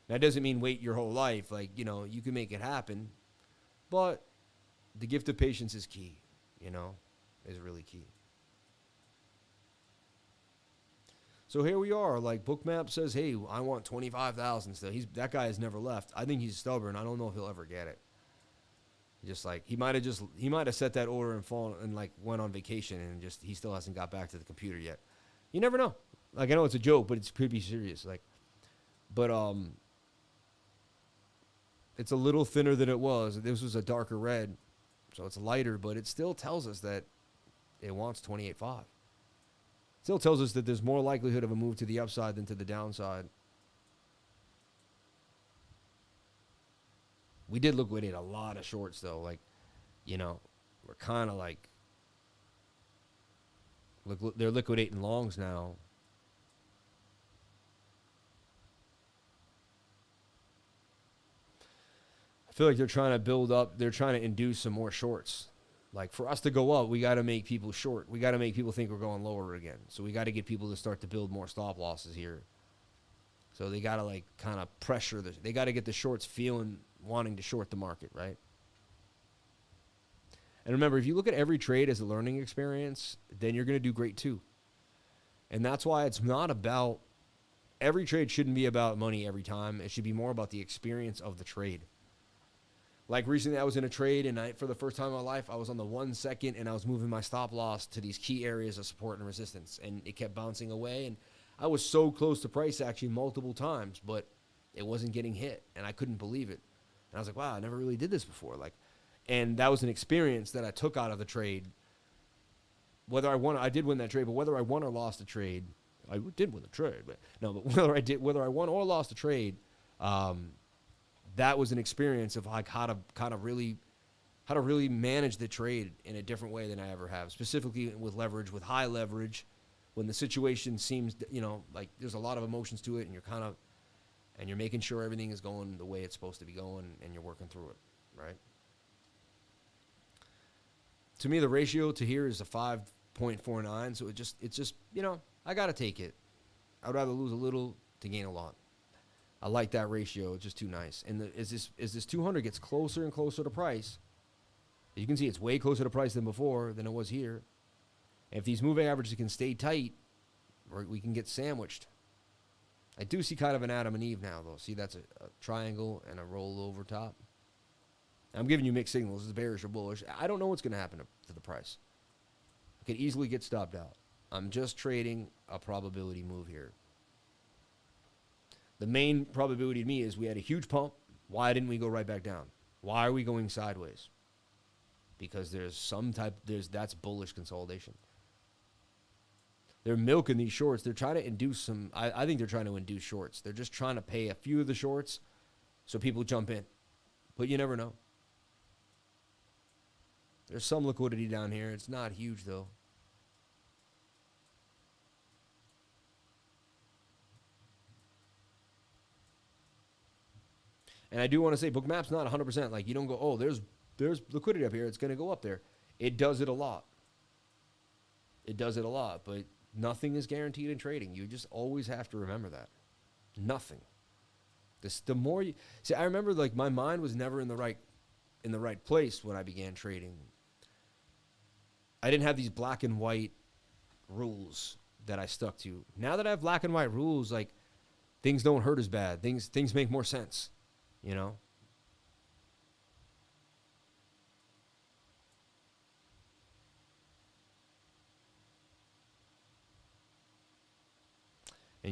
That doesn't mean wait your whole life. Like, you can make it happen, but the gift of patience is key, is really key. So here we are. Like, Bookmap says, hey, I want 25,000 still. That guy has never left. I think he's stubborn. I don't know if he'll ever get it. Just like he might have set that order and fallen and like went on vacation and he still hasn't got back to the computer yet. You never know. Like, I know it's a joke, but it could be serious. Like, but it's a little thinner than it was. This was a darker red, so it's lighter, but it still tells us that it wants 28.5. Still tells us that there's more likelihood of a move to the upside than to the downside. We did liquidate a lot of shorts, though. Like, we're kind of like, look, they're liquidating longs now. I feel like they're trying to build up, they're trying to induce some more shorts. Like, for us to go up, we got to make people short. We got to make people think we're going lower again. So we got to get people to start to build more stop losses here. So they got to, like, kind of pressure this. They got to get the shorts wanting to short the market, right? And remember, if you look at every trade as a learning experience, then you're going to do great too. And that's why it's not about, every trade shouldn't be about money every time. It should be more about the experience of the trade. Like recently, I was in a trade, and for the first time in my life, I was on the 1 second, and I was moving my stop loss to these key areas of support and resistance, and it kept bouncing away, and I was so close to price action multiple times, but it wasn't getting hit, and I couldn't believe it. And I was like, wow, I never really did this before. Like, and that was an experience that I took out of the trade. Whether I won, I did win that trade, but whether I won or lost the trade, I did win the trade, but no, but whether I won or lost the trade, that was an experience of like how to really manage the trade in a different way than I ever have, specifically with leverage, with high leverage, when the situation seems, like there's a lot of emotions to it, and you're making sure everything is going the way it's supposed to be going, and you're working through it, right? To me, the ratio to here is a 5.49, so it's just I got to take it. I'd rather lose a little to gain a lot. I like that ratio. It's just too nice. And as this 200 gets closer and closer to price, you can see it's way closer to price than before than it was here. And if these moving averages can stay tight, we can get sandwiched. I do see kind of an Adam and Eve now, though. See, that's a triangle and a roll over top. I'm giving you mixed signals. Is it bearish or bullish? I don't know what's going to happen to the price. It could easily get stopped out. I'm just trading a probability move here. The main probability to me is we had a huge pump. Why didn't we go right back down? Why are we going sideways? Because that's bullish consolidation. They're milking these shorts. They're trying to induce some, I think they're trying to induce shorts. They're just trying to pay a few of the shorts so people jump in. But you never know. There's some liquidity down here. It's not huge, though. And I do want to say, Bookmap's not 100%. Like, you don't go, oh, there's liquidity up here. It's going to go up there. It does it a lot. It does it a lot. But nothing is guaranteed in trading. You just always have to remember that. Nothing. The more you... See, I remember, like, my mind was never in the right place when I began trading. I didn't have these black and white rules that I stuck to. Now that I have black and white rules, like, things don't hurt as bad. Things make more sense. And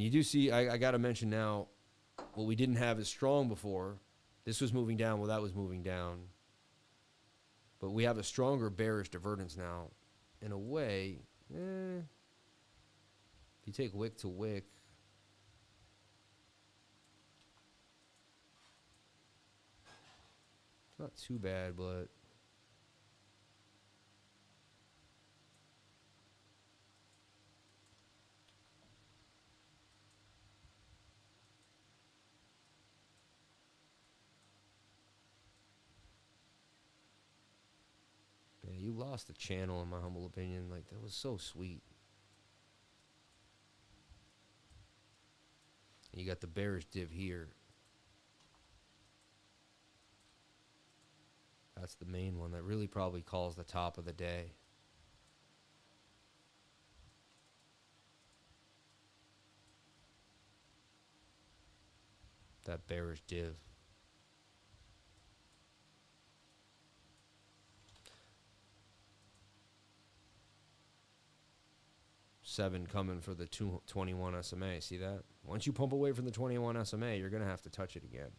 you do see, I got to mention now, what we didn't have as strong before. This was moving down, well, that was moving down. But we have a stronger bearish divergence now. In a way, if you take wick to wick, not too bad, but yeah, you lost the channel in my humble opinion. Like, that was so sweet. And you got the bearish div here. That's the main one that really probably calls the top of the day. That bearish div. Seven coming for the 21 SMA. See that? Once you pump away from the 21 SMA, you're going to have to touch it again.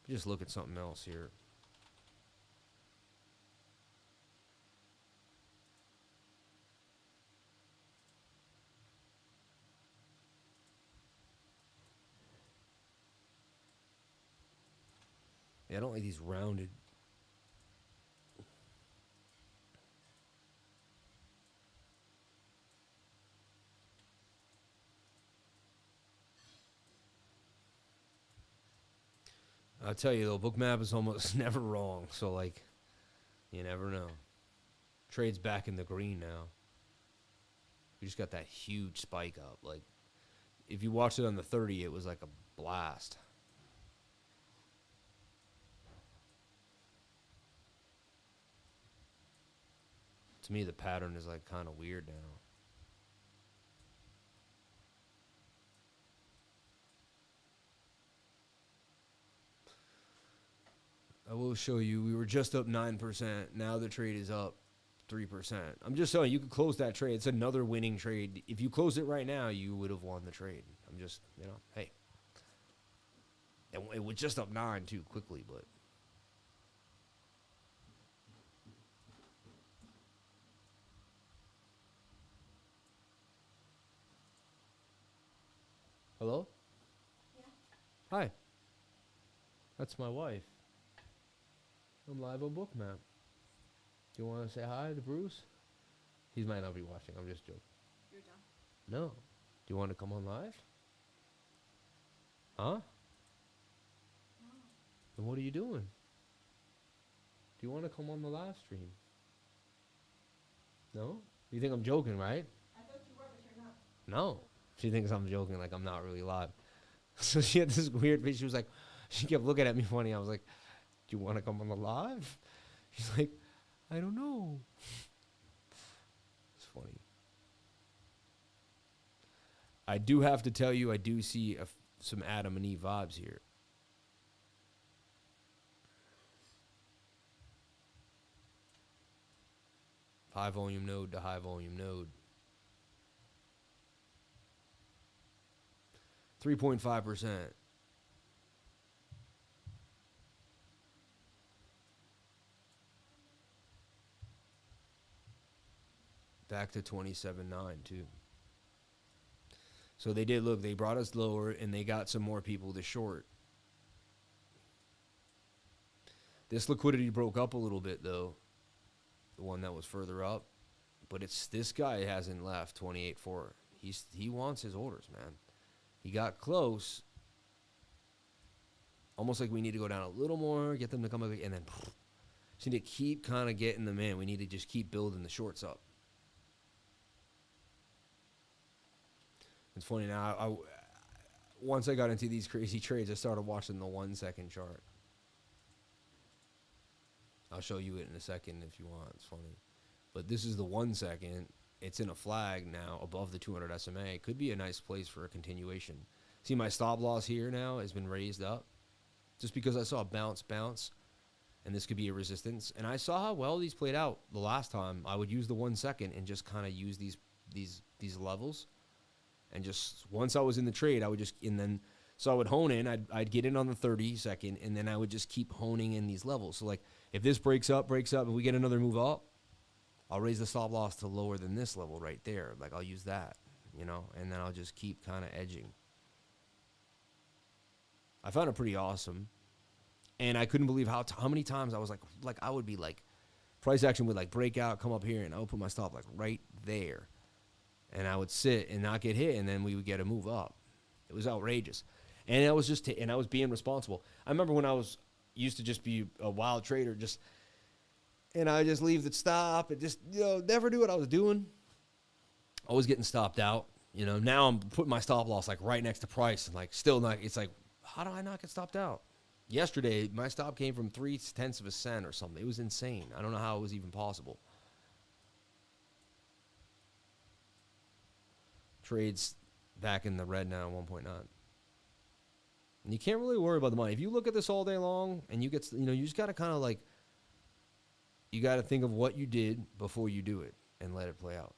Just look at something else here. Yeah, I don't like these rounded. I'll tell you, though, Bookmap is almost never wrong. So, like, you never know. Trade's back in the green now. We just got that huge spike up. Like, if you watched it on the 30, it was like a blast. To me, the pattern is, like, kind of weird now. I will show you. We were just up 9%. Now the trade is up 3%. I'm just saying you could close that trade. It's another winning trade. If you close it right now, you would have won the trade. I'm just, hey. It was just up 9 too quickly, but. Hello? Yeah. Hi. That's my wife. I'm live on Bookmap. Do you want to say hi to Bruce? He might not be watching. I'm just joking. You're done? No. Do you want to come on live? Huh? No. Then what are you doing? Do you want to come on the live stream? No? You think I'm joking, right? I thought you were, but you're not. No. She thinks I'm joking, like I'm not really live. So she had this weird face. She was like, she kept looking at me funny. I was like, do you want to come on the live? She's like, I don't know. It's funny. I do have to tell you, I do see some Adam and Eve vibes here. High volume node to high volume node. 3.5%. Back to 27.9 too. So they did look, they brought us lower and they got some more people to short. This liquidity broke up a little bit though. The one that was further up. But it's this guy hasn't left 28.4. He wants his orders, man. He got close. Almost like we need to go down a little more, get them to come up, and then just need to keep kind of getting them in. We need to just keep building the shorts up. It's funny now. Once I got into these crazy trades, I started watching the 1 second chart. I'll show you it in a second if you want. It's funny. But this is the 1 second. It's in a flag now above the 200 SMA. It could be a nice place for a continuation. See, my stop loss here now has been raised up just because I saw a bounce, and this could be a resistance. And I saw how well these played out the last time. I would use the 1 second and just kind of use these levels. And just once I was in the trade, I would just, and then, so I would hone in, I'd get in on the 30 second, and then I would just keep honing in these levels. So like, if this breaks up, if we get another move up, I'll raise the stop loss to lower than this level right there. Like, I'll use that, and then I'll just keep kind of edging. I found it pretty awesome. And I couldn't believe how many times I was like I would be like, price action would like break out, come up here, and I would put my stop like right there. And I would sit and not get hit, and then we would get a move up. It was outrageous. And I was and I was being responsible. I remember when I used to just be a wild trader, and I just leave the stop and just, never do what I was doing. Always getting stopped out. Now I'm putting my stop loss like right next to price and like still not, it's like, how do I not get stopped out? Yesterday, my stop came from 0.3 of a cent or something. It was insane. I don't know how it was even possible. Trades back in the red now at 1.9. And you can't really worry about the money. If you look at this all day long and you get, you just got to kind of like, you got to think of what you did before you do it and let it play out.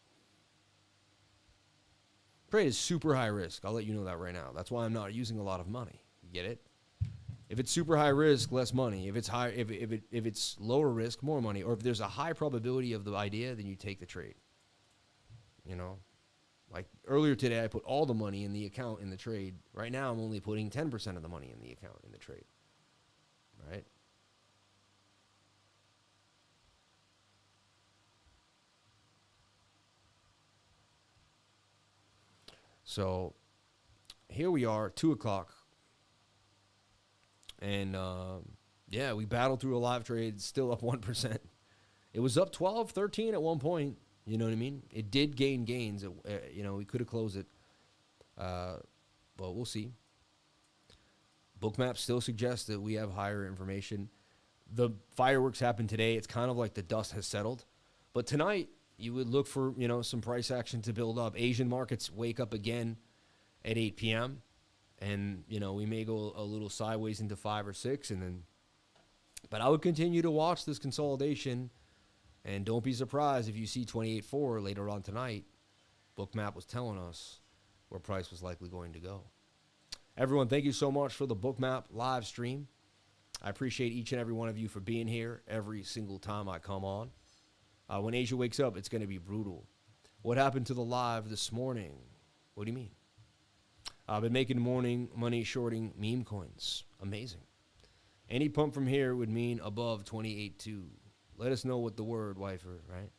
Trade is super high risk. I'll let you know that right now. That's why I'm not using a lot of money. You get it? If it's super high risk, less money. If it's high, if it's lower risk, more money. Or if there's a high probability of the idea, then you take the trade. Like earlier today, I put all the money in the account in the trade. Right now, I'm only putting 10% of the money in the account in the trade. Right? So here we are, 2 o'clock. And yeah, we battled through a live trade, still up 1%. It was up 12, 13 at one point. You know what I mean? It did gain gains. We could have closed it. But we'll see. Bookmap still suggests that we have higher information. The fireworks happened today. It's kind of like the dust has settled. But tonight, you would look for, some price action to build up. Asian markets wake up again at 8 p.m. And, we may go a little sideways into 5 or 6 and then But I would continue to watch this consolidation, and don't be surprised if you see 28.4 later on tonight. Bookmap was telling us where price was likely going to go. Everyone, thank you so much for the Bookmap live stream. I appreciate each and every one of you for being here every single time I come on. When Asia wakes up, it's going to be brutal. What happened to the live this morning? What do you mean? I've been making morning money shorting meme coins. Amazing. Any pump from here would mean above 28.2. Let us know what the word, Wifer, right?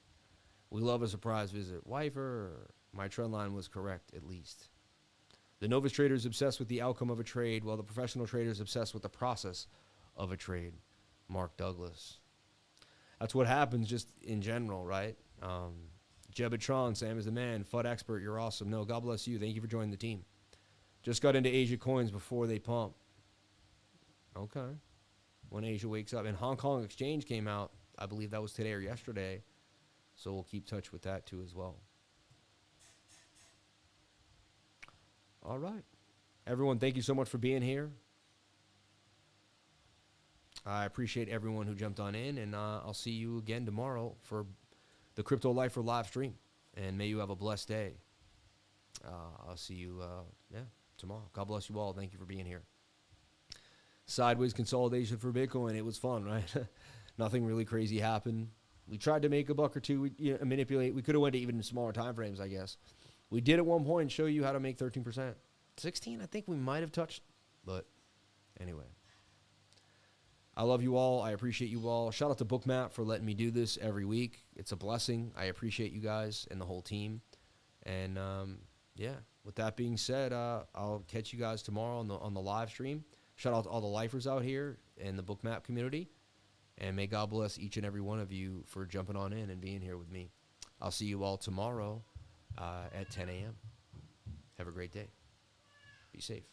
We love a surprise visit. Wifer, my trend line was correct, at least. The novice trader is obsessed with the outcome of a trade, while the professional trader is obsessed with the process of a trade. Mark Douglas. That's what happens just in general, right? Jebitron, Sam is the man. FUD expert, you're awesome. No, God bless you. Thank you for joining the team. Just got into Asia coins before they pump. Okay. When Asia wakes up. And Hong Kong Exchange came out. I believe that was today or yesterday. So we'll keep touch with that too as well. All right. Everyone, thank you so much for being here. I appreciate everyone who jumped on in, and I'll see you again tomorrow for the Cryptolifer live stream. And may you have a blessed day. I'll see you tomorrow. God bless you all. Thank you for being here. Sideways consolidation for Bitcoin. It was fun, right? Nothing really crazy happened. We tried to make a buck or two, manipulate. We could have went to even smaller time frames, I guess. We did at one point show you how to make 13%. 16, I think we might have touched. But anyway. I love you all. I appreciate you all. Shout out to Bookmap for letting me do this every week. It's a blessing. I appreciate you guys and the whole team. And, with that being said, I'll catch you guys tomorrow on the live stream. Shout out to all the lifers out here in the Bookmap community. And may God bless each and every one of you for jumping on in and being here with me. I'll see you all tomorrow at 10 a.m. Have a great day. Be safe.